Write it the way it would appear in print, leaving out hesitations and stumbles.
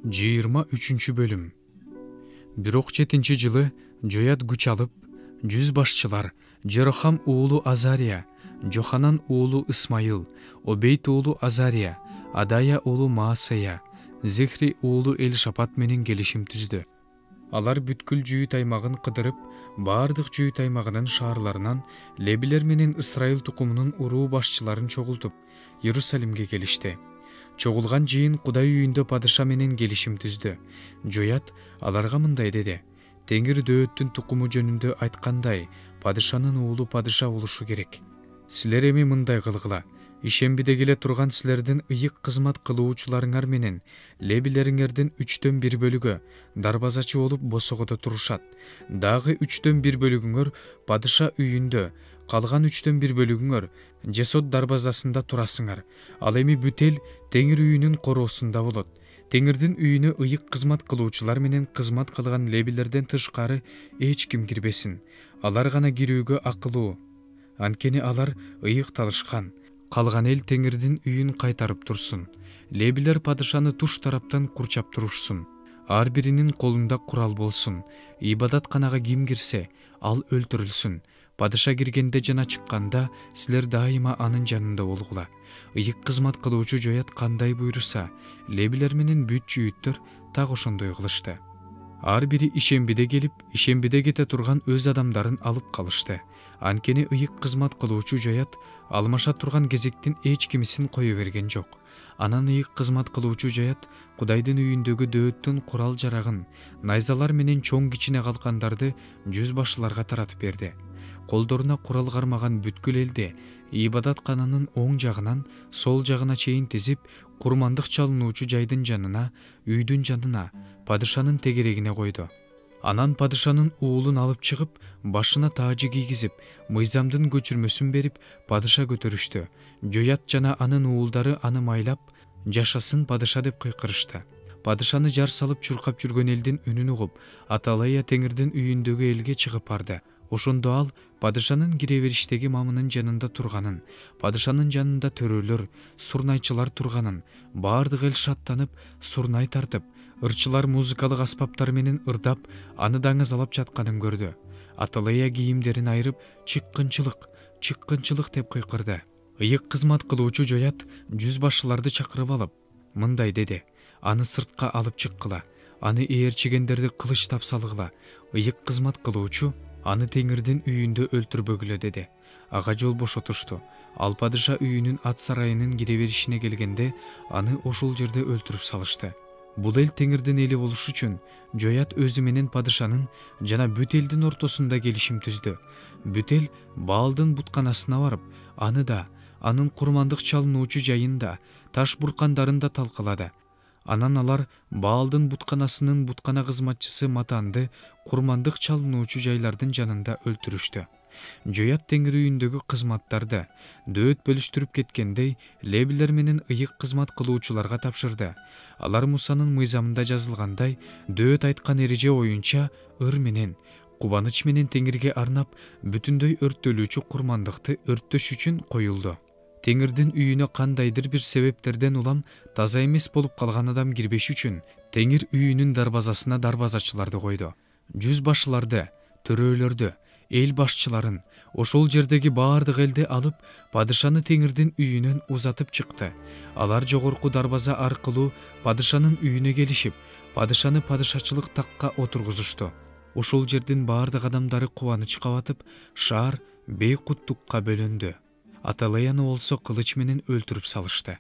23 bölüm. Бирок 7-жылы Жоят күч алып, жүз башчылар Жерохам уулу Азария, Жоханан уулу Исмаил, Обейт уулу Азария, Адая уулу Маасая, Зихри уулу Элшапат менен келишим түздү. Алар бүткүл жүйүт аймагын кыдырып, бардык жүйүт аймагынын шаарларынан лебилер менен Исраил тукумунун уруу башчыларын чогултуп, Иерусалимге келишти. Чогулган жыйын Кудай үйүндө падыша менен келишим түздү. Жоят аларга мындай деди: Теңир дөөттүн тукуму жөнүндө айткандай, падышанын уулу падыша болушу керек. Силер эми мындай кылгыла: ишембиде келе турган силердин ыйык кызмат кылуучуларыңар менен лебилериңердин 1/3 бөлүгү дарбазачы болуп босогодо турушат. Дагы 1/3 бөлүгүңөр падыша үйүндө, калган 1/3 бөлүгүңөр Жесот дарбазасында турасыңар. Ал эми бүтел Теңир үйүнүн короосунда болот. Теңирдин үйүнө ыйык кызмат кылуучулар менен кызмат кылган лебилерден тышкары эч ким кирбесин. Алар гана кирүүгө акылуу. Анткени алар ыйыкталышкан. Калган эл Теңирдин үйүн кайтарып турсун. Лебилер падышаны туш тараптан курчап турушсун. Ар биринин колунда курал болсун. Ибадатканага ким кирсе, ал өлтүрүлсүн. Падыша киргенде жана чыкканда силер дайыма анын жанында болгула. Ыйык кызмат кылуучу Жоят кандай буйруса, лебилер менен бүт жүйүттөр так ошондой кылышты. Ар бири ишембиде келип, ишембиде кете турган өз адамдарын алып калышты. Анткени ыйык кызмат кылуучу Жоят алмаша турган кезектин эч кимисин кое берген жок. Анан ыйык кызмат кылуучу Жоят Кудайдын үйүндөгү дөөттүн курал жарагын, найзалар менен чоң кичине калкандарды жүз башчыларга таратып берди. Колдоруна курал кармаган бүткүл элди ибадаткананын оң жагынан сол жагына чейин тизип, курмандык чалынуучу жайдын жанына, үйдүн жанына, падышанын тегерегине койду. Анан падышанын уулун алып чыгып, башына таажы кийгизип, мыйзамдын көчүрмөсүн берип, падыша көтөрүштү. Жоят жана анын уулдары аны майлап, жашасын падыша деп кыйкырышты. Падышаны жар салып чуркап жүргөн элдин үнүн угуп, Аталая Теңирдин үйүндөгү элге чыгып барды. Ошондо ал падышанын кире бериштеги мамынын жанында турганын, падышанын жанында төрөлөр, сурнайчылар турганын, бардык эл шаттанып, сурнай тартып, ырчылар музыкалык аспаптар менен ырдап, аны даңызалап жатканын көрдү. Аталая кийимдерин айырып, чыккынчылык, чыккынчылык деп кыйкырды. Ыйык кызмат кылуучу Жоят жүз башчыларды чакырып алып, мындай деди: аны сыртка алып чыккыла, аны ээрчигендерди кылычтап салгыла. Ыйык кызмат кылуучу аны Теңирдин үйүндө өлтүрбөгүлө деди. Ага жол бошотушту. Ал падыша үйүнүн ат сарайынын кире беришине келгенде аны ошол жерде өлтүрүп салышты. Бул эл Теңирдин эли болуш үчүн Жоят өзү менен падышанын жана бүт элдин ортосунда келишим түздү. Бүт эл Баалдын бутканасына барып, аны да, анын курмандык чалынуучу жайын да, таш буркандарын да талкалады. Анан алар Баалдын бутканасынын буткана кызматчысы Матанды курмандык чалынуучу жайлардын жанында өлтүрүштү. Жоят Теңир үйүндөгү кызматтарды дөөт бөлүштүрүп кеткендей, лебилер менен ыйык кызмат кылуучуларга тапшырды. Алар Мусанын мыйзамында жазылгандай, дөөт айткан эреже боюнча ыр менен, кубаныч менен Теңирге арнап бүтүндөй өрттөлүүчү курмандыкты өрттөш үчүн коюлду. Теңирдин үйүнө кандайдыр бир себептерден улам таза эмес болуп калган адам кирбеш үчүн Теңир үйүнүн дарбазасына дарбазачыларды койду. Жүз башчыларды, төрөлөрдү, эл башчыларын, ошол жердеги бардык элди алып, падышаны Теңирдин үйүнөн узатып чыкты. Алар жогорку дарбаза аркылуу падышанын үйүнө келишип, падышаны падышачылык такка отургузушту. Ошол жердин бардык адамдары кубанычка батып, шаар бейкуттукка бөлөндү. Аталаяны болсо кылыч менен өлтүрүп салышты.